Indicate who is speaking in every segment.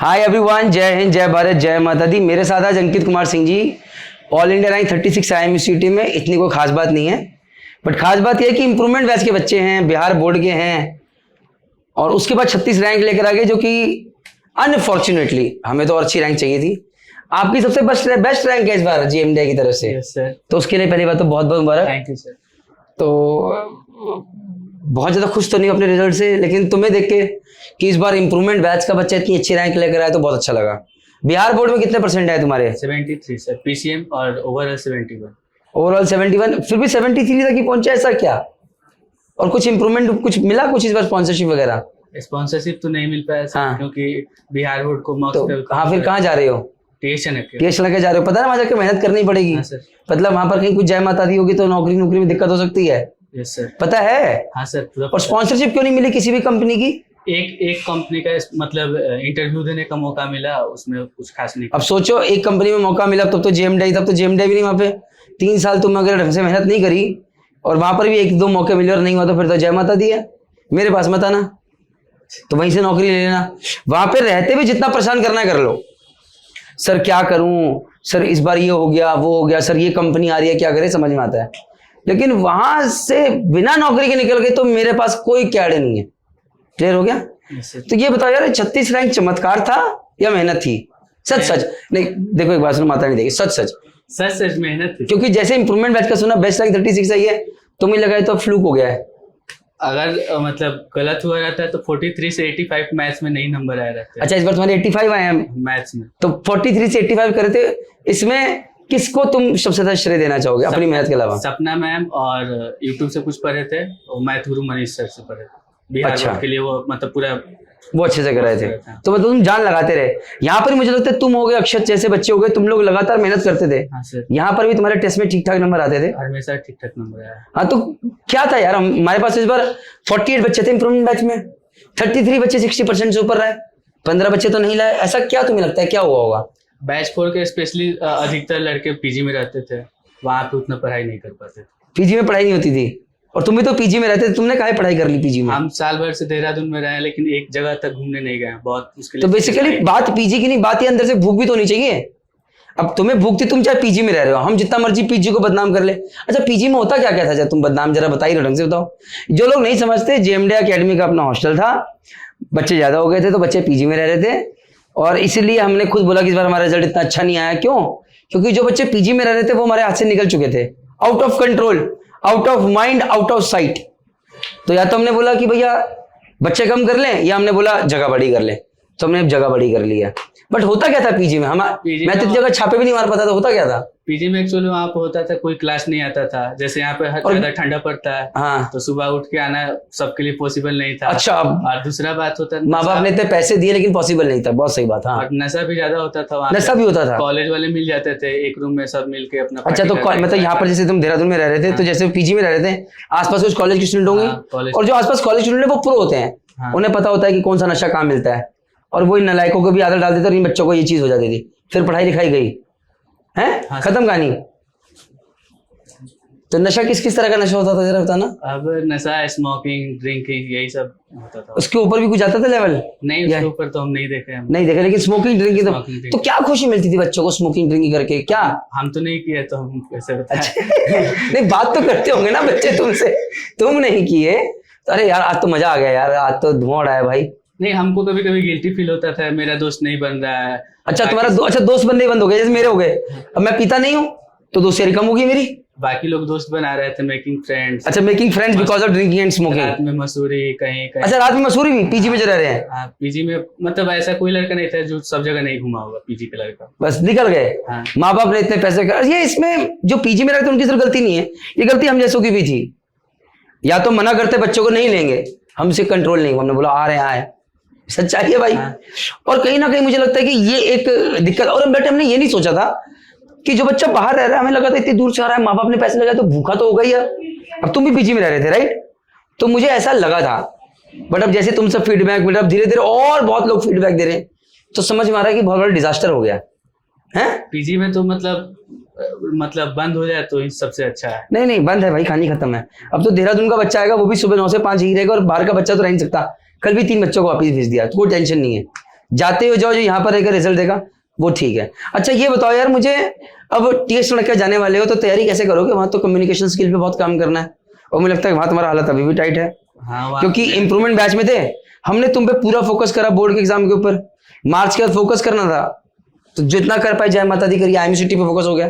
Speaker 1: Hi everyone, जय हिंद, जय भारत, जय माता दी। मेरे साथ आज Ankit Kumar Singh ji. All India rank 36 IIM university में। इतनी कोई खास बात नहीं है, बट खास बात यह है कि इंप्रूवमेंट बैच के बच्चे हैं, बिहार बोर्ड के हैं, और उसके बाद 36 रैंक लेकर आ गए, जो कि अनफॉर्चुनेटली हमें तो और अच्छी रैंक चाहिए थी। आपकी सबसे बेस्ट रैंक है इस बार GMDI की तरफ से।
Speaker 2: Yes sir.
Speaker 1: तो उसके लिए पहली बात तो बहुत बहुत मुबारक।
Speaker 2: Thank you sir.
Speaker 1: तो बहुत ज़्यादा खुश तो नहीं अपने रिजल्ट से, लेकिन तुम्हें देख के कि इस बार इंप्रूवमेंट बैच का बच्चा इतनी अच्छी रैंक लेकर आया तो बहुत अच्छा लगा। बिहार बोर्ड में कितने परसेंट आए तुम्हारे?
Speaker 2: 73 सर, PCM और ओवरऑल 71।
Speaker 1: ओवरऑल 71, फिर भी 73 तक ही पहुंचा, ऐसा क्या? और कुछ इंप्रूवमेंट कुछ मिला कुछ इस बार, स्पॉन्सरशिप वगैरह?
Speaker 2: स्पॉन्सरशिप तो नहीं मिल पाया सर,
Speaker 1: हाँ।
Speaker 2: क्योंकि बिहार बोर्ड को मार्क्स
Speaker 1: तो हाँ, फिर कहाँ जा रहे हो?
Speaker 2: टीएस के।
Speaker 1: टीएस लगा जा रहे हो? पता है ना, वहाँ जाकर मेहनत करनी पड़ेगी।
Speaker 2: हाँ सर।
Speaker 1: मतलब वहाँ पर कहीं कुछ जय माता दी होगी तो नौकरी में दिक्कत हो सकती है।
Speaker 2: Yes sir.
Speaker 1: पता है?
Speaker 2: हाँ सर, पूरा
Speaker 1: और स्पॉन्सरशिप क्यों नहीं मिली किसी भी कंपनी की?
Speaker 2: एक कंपनी का मतलब इंटरव्यू देने का मौका मिला, उसमें कुछ खास नहीं।
Speaker 1: अब सोचो, एक कंपनी में मौका मिला, तब तो GMDI भी नहीं वहाँ पे। 3 साल तुम अगर ढंग से मेहनत नहीं करी और वहां पर भी 1-2 मौके मिले और नहीं हुआ, तो फिर तो जय माता दी है। मेरे पास मत आना, तो वहीं से नौकरी ले लेना। वहां पे रहते भी जितना परेशान करना है कर लो। सर क्या करूं, सर इस बार ये हो गया, वो हो गया, सर ये कंपनी आ रही है, क्या करे, समझ में आता है। लेकिन वहां से बिना नौकरी के निकल गए तो मेरे पास कोई क्याड़े नहीं है। क्लियर हो गया? तो ये बताओ यार, 36 रैंक चमत्कार था या मेहनत थी? सच नहीं, देखो एक बात सुनो, माता नहीं देगी, सच
Speaker 2: मेहनत थी।
Speaker 1: क्योंकि जैसे इंप्रूवमेंट बैच का सुना बेस्ट रैंक 36 आई है, तो मुझे लगा तो फ्लूक हो गया है।
Speaker 2: अगर मतलब गलत हुआ रहता है तो 43 से 85 मैथ्स में नहीं नंबर आया रहता है।
Speaker 1: अच्छा, इस बार तुम्हारे 85 आए हैं
Speaker 2: मैथ्स में,
Speaker 1: तो 43 से 85 करे थे। इसमें किसको तुम सबसे ज्यादा श्रेय देना चाहोगे अपनी मेहनत के अलावा?
Speaker 2: सपना मैम, और यूट्यूब से कुछ पढ़े थे, और मैथ गुरु मनीष सर से पढ़े थे। बिहार
Speaker 1: अच्छा।
Speaker 2: बोर्ड के लिए वो मतलब पूरा
Speaker 1: वो अच्छे से कर रहे थे, तो मतलब तुम जान लगाते रहे। यहाँ पर मुझे लगता है तुम हो गए, अक्षत जैसे बच्चे हो गए, तुम लोग लगातार मेहनत करते थे।
Speaker 2: हाँ सर।
Speaker 1: यहाँ पर भी तुम्हारे टेस्ट में ठीक ठाक नंबर आते थे?
Speaker 2: हमेशा ठीक ठाक नंबर आया।
Speaker 1: हाँ, तो क्या था यार, हमारे पास इस बार 48 बच्चे थे इंप्रूवमेंट बैच में, 33 बच्चे 60% से ऊपर रहे, 15 बच्चे तो नहीं लाए। ऐसा क्या तुम्हें लगता है क्या हुआ होगा?
Speaker 2: बैच 4 के स्पेशली अधिकतर लड़के पीजी में रहते थे, वहां पे उतना पढ़ाई नहीं कर पाते थे।
Speaker 1: पीजी में पढ़ाई नहीं होती थी, और तुम भी तो पीजी में रहते थे, तुमने काहे पढ़ाई कर ली पीजी में?
Speaker 2: हम साल भर से देहरादून में रहे, लेकिन एक जगह तक घूमने नहीं गए, बहुत मुश्किल।
Speaker 1: तो बेसिकली बात पीजी की नहीं, बात ये अंदर से भूख भी तो होनी चाहिए। अब तुम्हें भूख थी, तुम चाहे पीजी में रह रहे हो, हम जितना मर्जी पीजी को बदनाम कर ले। अच्छा, पीजी में होता क्या क्या था जब तुम बदनाम, जरा बताइए, ढंग से बताओ। जो लोग नहीं समझते, GMDI अकेडमी का अपना हॉस्टल था, बच्चे ज्यादा हो गए थे तो बच्चे पीजी में रह रहे थे, और इसीलिए हमने खुद बोला कि इस बार हमारा रिजल्ट इतना अच्छा नहीं आया। क्यों? क्योंकि जो बच्चे पीजी में रह रहे थे वो हमारे हाथ से निकल चुके थे, out of control, out of mind, out of site. तो या तो हमने बोला कि भैया बच्चे कम कर लें, या हमने बोला जगह बड़ी कर लें, तो हमने जगह बड़ी कर ली है। बट होता क्या था पीजी में? मैं तो जगह छापे भी नहीं मार पाता, तो होता क्या था
Speaker 2: पीजी में? एक्चुअली वहाँ पे होता था, कोई क्लास नहीं आता था। जैसे यहाँ पे ज्यादा ठंडा पड़ता है,
Speaker 1: हाँ,
Speaker 2: तो सुबह उठ के आना सबके लिए पॉसिबल नहीं था।
Speaker 1: अच्छा,
Speaker 2: और दूसरा बात होता था,
Speaker 1: माँ बाप ने इतने पैसे दिए लेकिन पॉसिबल नहीं था। बहुत सही बात। हाँ,
Speaker 2: और नशा भी ज्यादा होता था वहाँ।
Speaker 1: नशा भी होता था।
Speaker 2: कॉलेज वाले मिल जाते थे, एक रूम में सब मिल के अपना।
Speaker 1: अच्छा, तो मतलब यहाँ पर जैसे तुम देहरादून में रह रहे थे, तो जैसे पीजी में रह रहे थे, आसपास कुछ कॉलेज के स्टूडेंट होंगे, और जो आसपास कॉलेज स्टूडेंट है वो प्रो होते हैं, उन्हें पता होता है कि कौन सा नशा कहाँ मिलता है, और वही नलायकों को भी आदत डाल देते और इन बच्चों को ये चीज हो जाती थी। फिर पढ़ाई लिखाई गई है, खत्म कहानी। तो नशा किस किस तरह का नशा होता था जरा बताना।
Speaker 2: अब नशा स्मोकिंग, ड्रिंकिंग, यही सब होता था।
Speaker 1: उसके ऊपर भी कुछ आता था लेवल?
Speaker 2: नहीं, उसके ऊपर तो हम नहीं देखे।
Speaker 1: नहीं देखे, लेकिन स्मोकिंग ड्रिंकिंग तो क्या खुशी मिलती थी बच्चों को स्मोकिंग ड्रिंकिंग करके? क्या
Speaker 2: हम तो नहीं किए, तो हम कैसे बताएं?
Speaker 1: नहीं, बात तो करते होंगे ना बच्चे तुमसे, तुम नहीं किए। अरे यार, आज तो मजा आ गया यार, आज तो धुआं उड़ा है भाई।
Speaker 2: नहीं, हमको कभी कभी गिल्टी फील होता था, मेरा दोस्त नहीं बन रहा है।
Speaker 1: अच्छा, तुम्हारा दोस्त बनने बंद हो गए, जैसे मेरे हो गए। अब मैं पीता नहीं हूँ तो दोस्ती कम होगी मेरी।
Speaker 2: बाकी लोग दोस्त बना रहे थे, मेकिंग फ्रेंड्स।
Speaker 1: अच्छा, making friends because of drinking and smoking.
Speaker 2: रात में मसूरी कहीं कहीं।
Speaker 1: अच्छा, रात में मसूरी भी पीजी में जो रह रहे हैं?
Speaker 2: हाँ, पीजी में मतलब ऐसा कोई लड़का नहीं था जो सब जगह नहीं घुमा होगा पीजी का लड़का।
Speaker 1: बस निकल गए।
Speaker 2: हाँ।
Speaker 1: माँ बाप ने इतने पैसे कर, ये इसमें जो पीजी में रहते उनकी सिर्फ गलती नहीं है, ये गलती हम जैसों की भी थी। या तो मना करते बच्चों को नहीं लेंगे, हमसे कंट्रोल नहीं, हमने बोला आ रहे हैं, आए। सच्चाई है भाई।
Speaker 2: हाँ।
Speaker 1: और कहीं ना कहीं मुझे लगता है कि ये एक दिक्कत। और बेटे, हमने ये नहीं सोचा था कि जो बच्चा बाहर रह रहा है, हमें लगा था इतनी दूर से आ रहा है, माँ बाप ने पैसे लगाए तो भूखा तो होगा ही है। अब तुम भी पीजी में रह रहे थे राइट, तो मुझे ऐसा लगा था। बट अब जैसे तुम सब फीडबैक मिल रहा, धीरे धीरे और बहुत लोग फीडबैक दे रहे हैं, तो समझ में आ रहा है कि बहुत बड़ा डिजास्टर हो गया है।
Speaker 2: पीजी में तो मतलब बंद हो जाए तो सबसे अच्छा है।
Speaker 1: नहीं बंद है भाई, कहानी खत्म है। अब तो देहरादून का बच्चा आएगा, वो भी सुबह 9 से 5 ही रहेगा, और बाहर का बच्चा तो रह नहीं सकता। कल भी 3 बच्चों को वापस भेज दिया, तो कोई टेंशन नहीं है। जाते हो जाओ, जो यहाँ पर रहकर रिजल्ट देगा वो ठीक है। अच्छा ये बताओ यार मुझे, अब टीएस लड़का जाने वाले हो तो तैयारी कैसे करोगे? वहां तो कम्युनिकेशन स्किल पे बहुत काम करना है, और मुझे लगता है वहां तुम्हारा हालत अभी भी टाइट है,
Speaker 2: हाँ वहाँ
Speaker 1: क्योंकि इम्प्रूवमेंट बैच में थे, हमने तुम पे पूरा फोकस करा बोर्ड के एग्जाम के ऊपर, मार्च के बाद फोकस करना था, तो जितना कर पाए जय माता दी करिए, IMCT पे फोकस हो गया,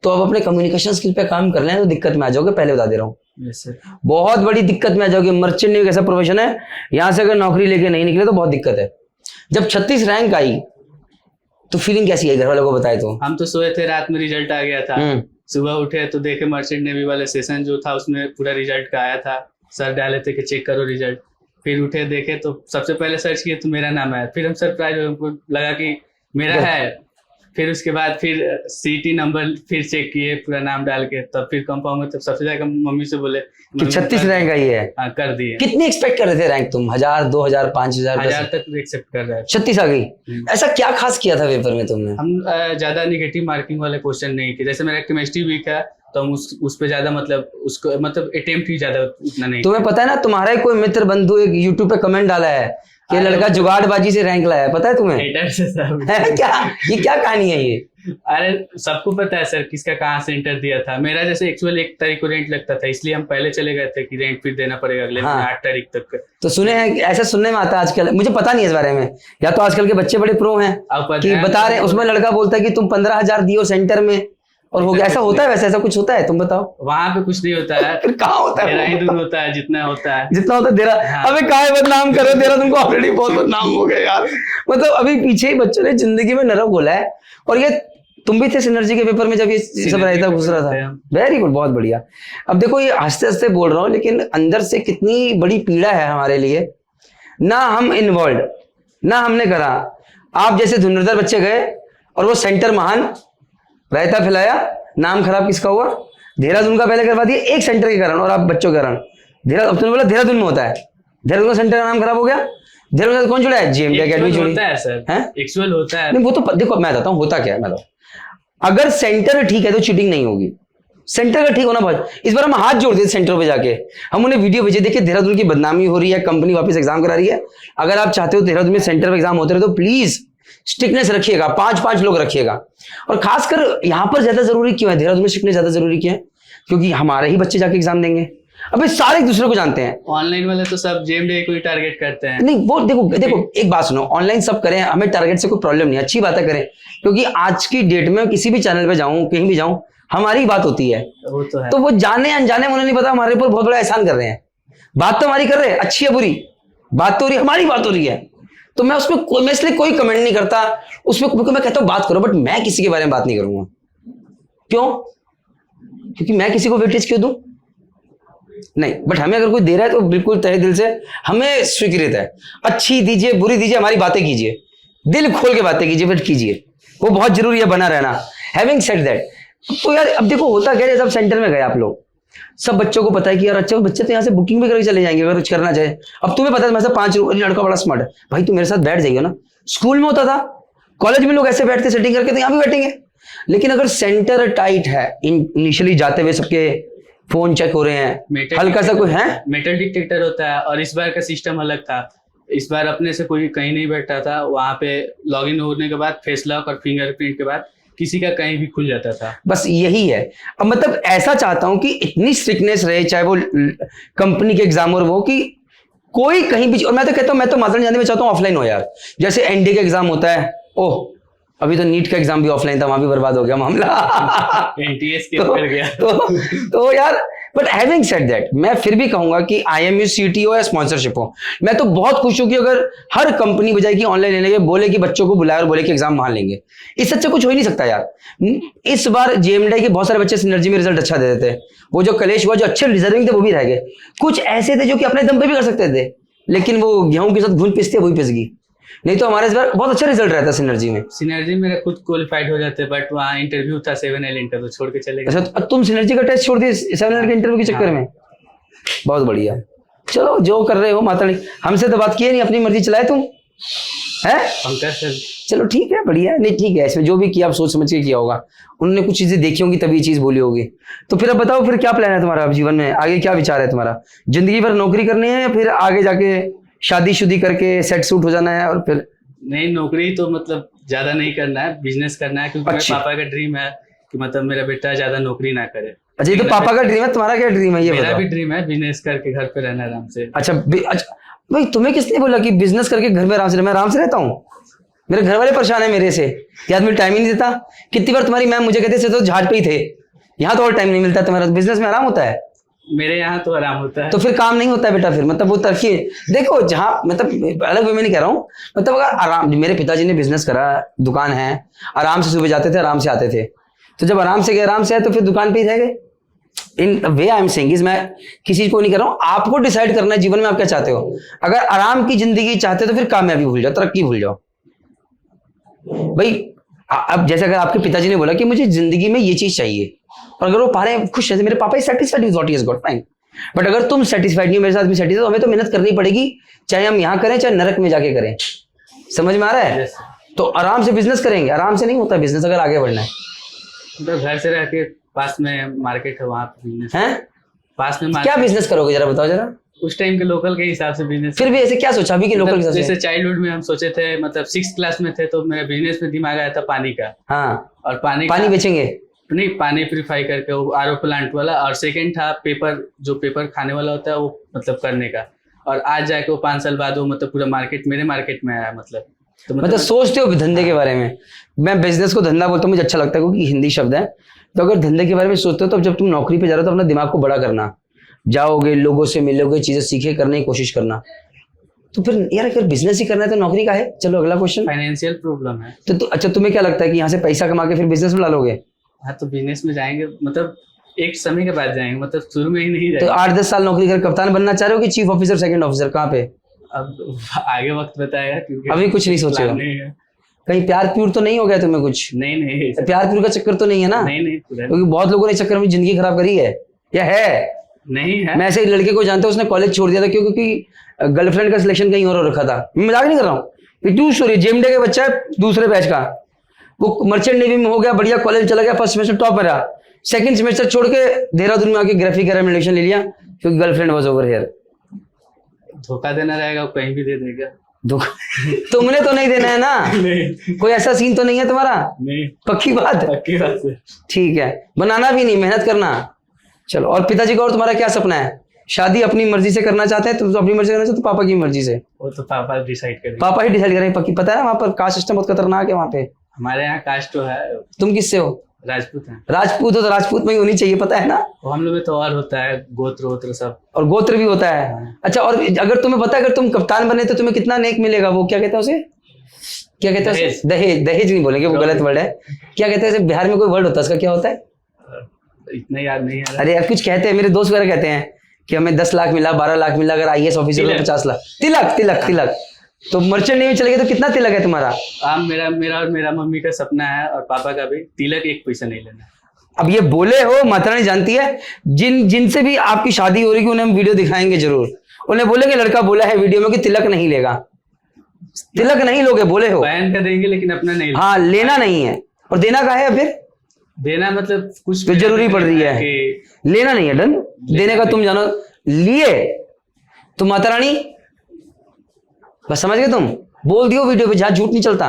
Speaker 1: तो अब अपने कम्युनिकेशन स्किल पे काम कर लें तो दिक्कत में आ जाओगे, पहले बता दे रहा हूँ,
Speaker 2: Yes, sir.
Speaker 1: बहुत बड़ी दिक्कत में आ जाओगे। मर्चेंट नेवी ऐसा प्रोफेशन है, यहाँ से अगर नौकरी लेके नहीं निकले तो बहुत दिक्कत है। जब 36 रैंक आई तो फीलिंग कैसी है, घर वालों को बताए तो?
Speaker 2: हम तो सोए थे, रात में रिजल्ट आ गया था, सुबह उठे तो देखे मर्चेंट नेवी वाले सेशन जो था उसमें पूरा रिजल्ट का आया था, सर डाले थे कि चेक करो रिजल्ट, फिर उठे देखे तो सबसे पहले सर्च किए तो मेरा नाम आया, फिर हम सरप्राइज हुए, हमको लगा कि मेरा है, फिर उसके बाद फिर सीटी नंबर फिर चेक किए पूरा नाम डाल के, तब फिर कंफर्म हुआ, तब सबसे ज्यादा मम्मी से बोले
Speaker 1: कि 36 रैंक आई है।
Speaker 2: हाँ कर दिए।
Speaker 1: कितनी एक्सपेक्ट कर रहे थे रैंक तुम? 1000, 2000, 5000,
Speaker 2: 1000 तक एक्सेप्ट कर रहे थे।
Speaker 1: 36 आ गई। ऐसा क्या खास किया था पेपर में तुमने?
Speaker 2: हम ज्यादा निगेटिव मार्किंग वाले क्वेश्चन नहीं किए, जैसे मेरा केमिस्ट्री वीक है तो हम उस पे ज्यादा मतलब उसको मतलब अटेम्प्ट ही ज्यादा उतना नहीं।
Speaker 1: तुम्हें पता है ना, तुम्हारा ही कोई मित्र बंधु एक यूट्यूब पे कमेंट डाला है कि लड़का जुगाड़बाजी से रैंक लाया है, पता है तुम्हें?
Speaker 2: हेटर से सब
Speaker 1: है क्या? ये क्या कहानी है ये?
Speaker 2: अरे सबको पता है सर किसका कहाँ से इंटर दिया था। मेरा जैसे एक्चुअल 1 तारीख को रेंट लगता था, इसलिए हम पहले चले गए थे कि रेंट फिर देना पड़ेगा अगले
Speaker 1: हाँ।
Speaker 2: 8 तारीख तक।
Speaker 1: तो सुने हैं, ऐसा सुनने में आता है आजकल, मुझे पता नहीं है इस बारे में, या तो आजकल के बच्चे बड़े प्रो हैं
Speaker 2: अब
Speaker 1: कि बता रहे हैं, उसमें लड़का बोलता है कि तुम 15,000 दियो सेंटर में और हो गया। ऐसा होता है? वैसे ऐसा कुछ होता है? तुम बताओ।
Speaker 2: वहां पे कुछ नहीं होता है,
Speaker 1: फिर कहाँ होता है?
Speaker 2: देहरादून होता है जितना होता है,
Speaker 1: जितना होता है देरा।
Speaker 2: हाँ।
Speaker 1: अबे काहे बदनाम करो, देहरादून को ऑलरेडी बहुत बदनाम हो गए यार। मतलब अभी पीछे ही बच्चों ने जिंदगी में नरक बोला है। और ये तुम भी थे सिनर्जी के पेपर में जब ये सब रायता घुस रहा था? वेरी गुड, बहुत बढ़िया। अब देखो ये हंसते हंसते बोल रहा हूँ, लेकिन अंदर से कितनी बड़ी पीड़ा है हमारे लिए। ना हम इन्वॉल्व, ना हमने करा। आप जैसे धुरंधर बच्चे गए और वो सेंटर महान रायता फैलाया, नाम खराब किसका हुआ? देहरादून का पहले करवा दिया एक सेंटर के कारण, और आप बच्चों के कारण। अब तुमने बोला देहरादून में होता है, देहरादून का सेंटर का नाम खराब हो गया। देहरादून से कौन जुड़ा है? GMD अकेडमी जुड़ी
Speaker 2: होता है सर,
Speaker 1: है
Speaker 2: एक्चुअल होता है।
Speaker 1: नहीं वो तो देखो, मैं बताता हूँ होता क्या है। मैं अगर सेंटर ठीक है तो चीटिंग नहीं होगी, सेंटर का ठीक होना बहुत। इस बार हम हाथ जोड़ दिए सेंटर पे जाके, हम उन्हें वीडियो भेजे, देखिए देहरादून की बदनामी हो रही है, कंपनी वापस एग्जाम करा रही है। अगर आप चाहते हो देहरादून में सेंटर पे एग्जाम होते रहे तो प्लीज स्ट्रिक्टनेस रखिएगा, 5-5 लोग रखिएगा। और खासकर यहाँ पर ज्यादा जरूरी क्यों है, देहरादून में स्ट्रिक्टनेस ज्यादा जरूरी क्यों है? क्योंकि हमारे ही बच्चे जाके एग्जाम देंगे। अबे सारे एक दूसरे को जानते हैं।
Speaker 2: ऑनलाइन वाले तो सब JMD को ही टारगेट करते हैं।
Speaker 1: नहीं वो देखो एक बात सुनो, ऑनलाइन सब करें, हमें टारगेट से कोई प्रॉब्लम नहीं, अच्छी बातें करें। क्योंकि आज की डेट में किसी भी चैनल पे जाऊं, कहीं भी जाऊं, हमारी बात होती है।
Speaker 2: वो तो है।
Speaker 1: तो वो जाने अनजाने उन्हें नहीं पता हमारे ऊपर बहुत बड़ा एहसान कर रहे हैं। बात तो हमारी कर रहे हैं, अच्छी है बुरी बात तो हो रही है, हमारी बात हो रही है। तो मैं उसमें मैं इसलिए कोई कमेंट नहीं करता उसमें, मैं कहता हूँ बात करो, बट मैं किसी के बारे में बात नहीं करूंगा। क्यों? क्योंकि मैं किसी को वेटेज क्यों दूं? नहीं, बट हमें अगर कोई दे रहा है तो बिल्कुल तहे दिल से हमें स्वीकृत है। अच्छी दीजिए बुरी दीजिए, हमारी बातें कीजिए, दिल खोल के बातें कीजिए, बट कीजिए, वो बहुत जरूरी है बना रहना। हैविंग सेड दैट, तो यार अब देखो होता क्या है, जब सेंटर में गए आप लोग, सब बच्चों को पता है कि यार अच्छा बच्चे तो यहाँ से बुकिंग भी करके चले जाएंगे अगर कुछ करना चाहे। अब तुम्हें पता है मेरे साथ 5 लड़का बड़ा स्मार्ट है, भाई तू मेरे साथ बैठ जाइए ना। स्कूल में होता था, कॉलेज में लोग ऐसे बैठते सेटिंग करके, तो यहाँ भी बैठेंगे। लेकिन अगर सेंटर टाइट है, इनिशियली जाते हुए सबके फोन चेक हो रहे हैं, हल्का सा कोई है
Speaker 2: मेटल डिटेक्टर होता है। और इस बार का सिस्टम अलग था, इस बार अपने से कोई कहीं नहीं बैठता था, वहां पे लॉगिन होने के बाद फेस लॉक और फिंगरप्रिंट के बाद किसी का कहीं भी खुल जाता था।
Speaker 1: बस यही है। अब मतलब ऐसा चाहता हूं कि इतनी स्ट्रिक्टनेस रहे, चाहे वो कंपनी के एग्जाम और वो, कि कोई कहीं भी। और मैं तो कहता हूं, मैं तो माता जानने में चाहता हूं ऑफलाइन हो यार। जैसे एनडीए का एग्जाम होता है, ओह अभी तो नीट का एग्जाम भी ऑफलाइन था, वहां भी बर्बाद हो गया मामला।
Speaker 2: NTS के ऊपर गया।
Speaker 1: तो यार, बट हैविंग सेड दैट, मैं फिर भी कहूंगा कि IMU CT हो या स्पॉन्सरशिप हो, मैं तो बहुत खुश हूं कि अगर हर कंपनी बजाय कि ऑनलाइन लेने के बोले कि बच्चों को बुलाए और बोले कि एग्जाम वहां लेंगे। इससे अच्छा कुछ हो ही नहीं सकता यार। इस बार JMD के बहुत सारे बच्चे सिनर्जी में रिजल्ट अच्छा दे देते हैं। वो जो कलेश हुआ, जो अच्छे रिजर्विंग थे वो भी रह गए, कुछ ऐसे थे जो कि अपने दम पे भी कर सकते थे, लेकिन वो गेहूं के साथ घुन पिसते वही पिस गई। नहीं तो हमारे इस बार बहुत अच्छा रिजल्ट रहता सिनर्जी में।
Speaker 2: सिनर्जी मेरा खुद क्वालिफाइड हो जाते, बट वहाँ इंटरव्यू था 7L इंटरव्यू, छोड़ के चले गए।
Speaker 1: अच्छा, तुम सिनर्जी का टेस्ट छोड़ दिए 7L के इंटरव्यू के चक्कर में? बहुत बढ़िया, चलो जो कर रहे हो माता नहीं, हमसे तो बात की नहीं, अपनी मर्जी चलाए तुम है।
Speaker 2: पंकज सर
Speaker 1: चलो ठीक है, बढ़िया। नहीं ठीक है, इसमें जो भी किया आप सोच समझ के किया होगा, उन्होंने कुछ चीजें देखी होंगी तभी चीज बोली होगी। तो फिर अब बताओ, फिर क्या प्लान है तुम्हारा अब जीवन में, आगे क्या विचार है तुम्हारा? जिंदगी भर नौकरी करनी है या फिर आगे जाके शादी शुदी करके सेट सूट हो जाना है और फिर?
Speaker 2: नहीं, नौकरी तो मतलब ज्यादा नहीं करना है, बिजनेस करना है, क्योंकि मेरे
Speaker 1: अच्छा।
Speaker 2: पापा का ड्रीम है कि मतलब मेरा बेटा ज्यादा नौकरी ना करे।
Speaker 1: अच्छा, ये तो पापा का ड्रीम है, तुम्हारा क्या ड्रीम है ये
Speaker 2: मेरा
Speaker 1: बताओ।
Speaker 2: भी ड्रीम है बिजनेस करके घर पे रहना आराम से।
Speaker 1: अच्छा अच्छा भाई, तुम्हें किसने बोला कि बिजनेस करके घर में आराम से मैं आराम से रहता हूँ? मेरे घर वाले परेशान है मेरे से कि आदमी टाइम ही नहीं देता। कितनी बार तुम्हारी मैम मुझे कहते थे तो झाड़ पे ही थे, यहाँ तो और टाइम नहीं मिलता, तुम्हारा बिजनेस में आराम होता है
Speaker 2: मेरे यहाँ तो आराम होता है।
Speaker 1: तो फिर काम नहीं होता है बेटा। फिर मतलब वो तरक्की देखो, जहाँ मतलब अलग वे में नहीं कह रहा हूँ, मतलब अगर आराम, मेरे पिताजी ने बिजनेस करा, दुकान है, आराम से सुबह जाते थे आराम से आते थे, तो जब आराम से गए आराम से आए तो फिर दुकान पे ही रह गए। इन वे आई एम सेइंग इज, मैं किसी चीज को नहीं कर रहा हूँ, आपको डिसाइड करना है जीवन में आप क्या चाहते हो। अगर आराम की जिंदगी चाहते हो तो फिर कामयाबी भूल जाओ, तरक्की भूल जाओ भाई। अब जैसे अगर आपके पिताजी ने बोला कि मुझे जिंदगी में ये चीज चाहिए, और अगर वो पा रहे हैं, खुश है, मेरे पापा satisfied with what he has got, fine. But अगर तुम सेटिस्फाइड नहीं, मेरे साथ भी सेटिस्फाइड, तो हमें तो मेहनत करनी पड़ेगी, चाहे हम यहाँ करें चाहे नरक में जाके करें। समझ में आ रहा है?
Speaker 2: Yes.
Speaker 1: तो आराम से बिजनेस करेंगे, आराम से नहीं होता बिजनेस अगर आगे बढ़ना है।
Speaker 2: मतलब घर से रह के पास में मार्केट है, वहाँ पे बिजनेस
Speaker 1: हैं?
Speaker 2: पास में
Speaker 1: क्या
Speaker 2: मार्केट।
Speaker 1: बिजनेस करोगे जरा बताओ जरा।
Speaker 2: उस टाइम के लोकल के हिसाब से बिजनेस।
Speaker 1: फिर भी ऐसे क्या सोचा अभी कि लोकल के हिसाब
Speaker 2: जैसे
Speaker 1: से?
Speaker 2: चाइल्डहुड में हम सोचे थे, मतलब 6th क्लास में थे तो मेरा बिजनेस में दिमाग आया था पानी का।
Speaker 1: हाँ,
Speaker 2: और पानी
Speaker 1: पानी बेचेंगे।
Speaker 2: नहीं, पानी प्यूरिफाई करके वो आरओ प्लांट वाला। और सेकंड था पेपर, जो पेपर खाने वाला होता है वो मतलब करने का। और आज जाके वो 5 साल बाद वो मतलब पूरा मार्केट मेरे मार्केट में आया। मतलब
Speaker 1: सोचते हो धंधे के बारे में। मैं बिजनेस को धंधा बोलता हूँ, मुझे अच्छा लगता है क्योंकि हिंदी शब्द है। तो अगर धंधे के बारे में सोचते हो तो जब तुम नौकरी पे जा रहे हो तो अपना दिमाग को बड़ा करना, जाओगे लोगों से मिलोगे, चीजें सीखे करने की कोशिश करना। तो फिर यार अगर बिजनेस ही करना है तो नौकरी का है। चलो अगला क्वेश्चन।
Speaker 2: फाइनेंशियल प्रॉब्लम है।
Speaker 1: तो अच्छा, तुम्हें क्या लगता है कि यहाँ से पैसा कमा के फिर बिजनेस में डालोगे?
Speaker 2: हाँ, तो बिजनेस में जाएंगे, मतलब एक समय के बाद जाएंगे, मतलब शुरू में ही नहीं
Speaker 1: तो
Speaker 2: जाएंगे।
Speaker 1: 8-10 साल नौकरी कर कप्तान बनना चाह रहे हो कि चीफ ऑफिसर, सेकंड ऑफिसर, कहाँ पे?
Speaker 2: अब आगे वक्त बताएगा, क्योंकि
Speaker 1: अभी कुछ नहीं सोचे हो?
Speaker 2: प्लान नहीं है।
Speaker 1: कहीं प्यार प्यूर तो नहीं हो गया तुम्हें कुछ?
Speaker 2: नहीं
Speaker 1: प्यार प्यूर का चक्कर तो नहीं है ना?
Speaker 2: नहीं पूरा
Speaker 1: क्योंकि बहुत लोगों ने इस चक्कर में जिंदगी खराब करी है, या है?
Speaker 2: नहीं है।
Speaker 1: मैं ऐसे एक लड़के को जानता हूँ, उसने कॉलेज छोड़ दिया था क्योंकि गर्लफ्रेंड का सिलेक्शन कहीं और हो रखा था। मैं मजाक नहीं कर रहा हूँ, ये ट्रू स्टोरी। जेएमडे का बच्चा है, दूसरे बैच का, वो मर्चेंट नेवी में हो गया, बढ़िया कॉलेज चला गया, फर्स्ट सेमेस्टर टॉप में रहा, सेकंड सेमेस्टर छोड़ के देहरादून में आके ग्राफिक एडमिशन ले लिया क्योंकि गर्लफ्रेंड वाज ओवर हियर।
Speaker 2: धोखा देना रहेगा, वो कहीं भी दे देगा।
Speaker 1: धोखा तुमने तो नहीं देना है ना?
Speaker 2: नहीं
Speaker 1: कोई ऐसा सीन तो नहीं है तुम्हारा?
Speaker 2: नहीं,
Speaker 1: पक्की बात?
Speaker 2: पक्की बात है।
Speaker 1: ठीक है, बनाना भी नहीं, मेहनत करना। चलो, और पिताजी का और तुम्हारा क्या सपना है? शादी अपनी मर्जी से करना चाहते हैं? तुम तो अपनी मर्जी से करना चाहते हो, पापा की मर्जी से?
Speaker 2: वो तो पापा डिसाइड करेंगे।
Speaker 1: पापा ही डिसाइड करेंगे पक्की। पता है वहाँ पर कास्ट सिस्टम बहुत खतरनाक है वहाँ पे।
Speaker 2: हमारे यहाँ कास्ट तो है।
Speaker 1: तुम किससे हो?
Speaker 2: राजपूत है।
Speaker 1: राजपूत हो तो राजपूत में ही होनी चाहिए, पता है ना?
Speaker 2: वो हम लोग में तो और होता है, गोत्र वोत्र सब।
Speaker 1: और गोत्र भी होता है। अच्छा, और अगर तुम्हें पता है अगर तुम कप्तान बने तो तुम्हें कितना नेक मिलेगा? वो क्या कहते हैं उसे, क्या कहते हैं उसे? दहेज। दहेज नहीं बोलेंगे, वो गलत वर्ड है। क्या कहते हैं बिहार में कोई वर्ड होता है उसका, क्या होता है?
Speaker 2: इतना याद नहीं है।
Speaker 1: अरे यार कुछ कहते हैं, मेरे दोस्त वगैरह कहते हैं कि हमें 10 लाख मिला, 12 लाख मिला, अगर आईएएस ऑफिसर हो 50 लाख। तिलक तिलक तिलक। तो मर्चेंट नेवी चले गए तो कितना तिलक है तुम्हारा?
Speaker 2: मेरा और मेरा मम्मी का सपना है, और पापा का भी, तिलक 1 पैसा नहीं लेना।
Speaker 1: अब ये बोले हो, माता रानी जानती है। जिनसे भी आपकी शादी हो रही है उन्हें हम वीडियो दिखाएंगे जरूर। उन्हें बोलेंगे लड़का बोला है वीडियो में कि तिलक नहीं लेगा, तिलक नहीं लोगे, बोले हो।
Speaker 2: बहन का देंगे लेकिन अपना नहीं।
Speaker 1: हाँ, लेना नहीं है। और देना का है फिर?
Speaker 2: देना मतलब कुछ
Speaker 1: तो जरूरी पड़ रही है
Speaker 2: कि
Speaker 1: लेना नहीं है। डन, देने का तुम जानो, लिए तो माता रानी बस समझ गए तुम। बोल दियो वीडियो पे, जहां झूठ नहीं चलता।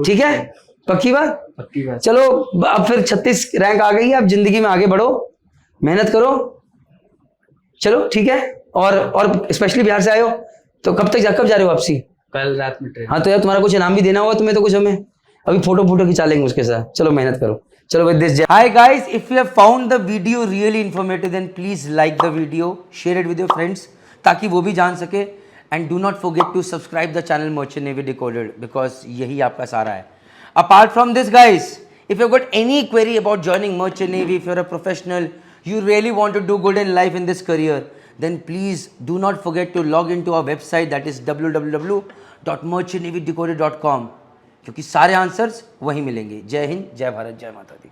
Speaker 1: ठीक है, पक्की बात?
Speaker 2: पक्की बात।
Speaker 1: चलो, अब फिर 36 रैंक आ गई है, अब जिंदगी में आगे बढ़ो, मेहनत करो। चलो ठीक है। और स्पेशली बिहार से आए हो तो कब जा रहे हो वापसी?
Speaker 2: कल रात में ट्रेन।
Speaker 1: हाँ, तो यार तुम्हारा कुछ इनाम भी देना होगा तुम्हें, तो कुछ हमें अभी फोटो खिंचा लेंगे उसके साथ। चलो मेहनत करो। चलो with this, hi guys, if you have found the video really informative then please like the video, share it with your friends ताकि वो भी जान सके। And do not forget to subscribe the channel merchant navy decoded, because यही आपका सारा है। Apart from this guys, if you've got any query about joining merchant navy, if you're a professional, you really want to do good in life in this career, then please do not forget to log into our website, that is www.merchantnavydecoded.com, क्योंकि सारे answers वहीं मिलेंगे। जय हिंद, जय भारत, जय माता दी।